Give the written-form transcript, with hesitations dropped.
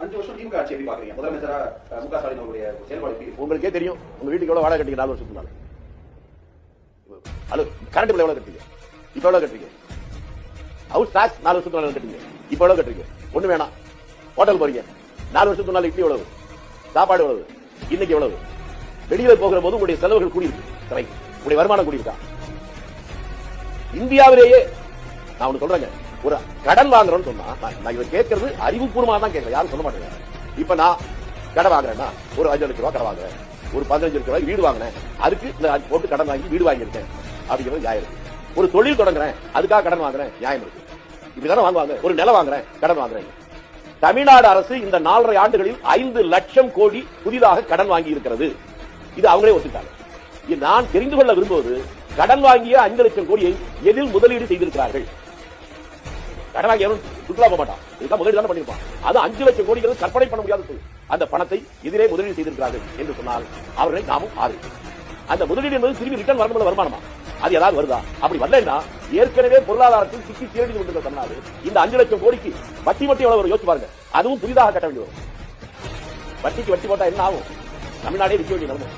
5 வருஷம் திமுக ஆட்சி எப்படி பாக்குறீங்க? முதலமைச்சரா மு.க. ஸ்டாலின் அவருடைய செயல்பாடு எப்படி? உங்களுக்கே தெரியும், உங்க வீட்டுக்கு எவ்வளவு வாடகை கட்டிங்க 4 வருஷத்துக்கு முன்னால? கரண்ட் பில் எவ்வளவு கட்டுறீங்க? இப்ப எவ்வளவு கட்டுறீங்க? ஹவுஸ் டாக்ஸ் 4 வருஷத்துக்கு முன்னால கட்டுறீங்க, இப்ப எவ்வளவு கட்டுறீங்க? ஒண்ணு வேணாம், ஹோட்டல் போறீங்க, 4 வருஷத்துக்கு முன்னால இட்லி எவ்வளவு, சாப்பாடு எவ்வளவு, இன்னைக்கு எவ்வளவு? வெளியே போகிற போது உங்களுடைய செலவுகள் கூடியிருக்கு, உங்களுடைய வருமானம் கூடியிருக்கா? இந்தியாவிலேயே நான் ஒண்ணு சொல்றேங்க, ஒரு கடன் வாங்குறோம்னு சொன்னா, நான் இதை கேட்கறது அறிவுபூர்வமா தான் கேட்கிறேன், யாரும் சொல்ல மாட்டேங்க. இப்ப நான் கடன் வாங்குறேன்னா ஒரு 5 லட்சம் ரூபாய் கடன் வாங்குறேன், ஒரு 15 லட்சம் ரூபாய் வீடு வாங்கினேன், அதுக்கு போட்டு கடன் வாங்கி வீடு வாங்கியிருக்கேன் அப்படிங்கிறது நியாயம் இருக்கு. ஒரு தொழில் தொடங்குறேன், அதுக்காக கடன் வாங்குறேன், நியாயம் இருக்கு. இப்படிதானே வாங்குவாங்க. ஒரு நிலம் வாங்குறேன், கடன் வாங்குறேன். தமிழ்நாடு அரசு இந்த 4.5 ஆண்டுகளில் 5 லட்சம் கோடி புதிதாக கடன் வாங்கி இருக்கிறது. இது அவங்களே ஒத்துட்டாங்க. நான் தெரிந்து கொள்ள விரும்புவது, கடன் வாங்கிய 5 லட்சம் கோடியை எதில் முதலீடு செய்திருக்கிறார்கள்? கடன் வாங்கி சுற்றுலா போக மாட்டான், இதுதான் முதலீடு தானே பண்ணிருப்பான். அது 5 லட்சம் கோடிகள் கற்பனை பண்ண முடியாத அந்த பணத்தை எதிரே முதலீடு செய்திருக்கிறார்கள் என்று சொன்னால் அவர்களை நாமும் ஆதரிக்கிறோம். அந்த முதலீடு என்பது திரும்பி ரிட்டர்ன் வரணும், வருமானமா? அது ஏதாவது வருதா? அப்படி வரலன்னா ஏற்கனவே பொருளாதாரத்தில் சிக்கி சீரழிந்து கொண்டிருக்கிற தமிழ்நாடு இந்த 5 லட்சம் கோடிக்கு வட்டி எவ்வளவு யோசிச்சு பாருங்க. அதுவும் புதிதாக கட்ட வேண்டி வரும். வட்டிக்கு வட்டி போட்டா என்ன ஆகும்? தமிழ்நாடே விற்க வேண்டிய நிலைமை.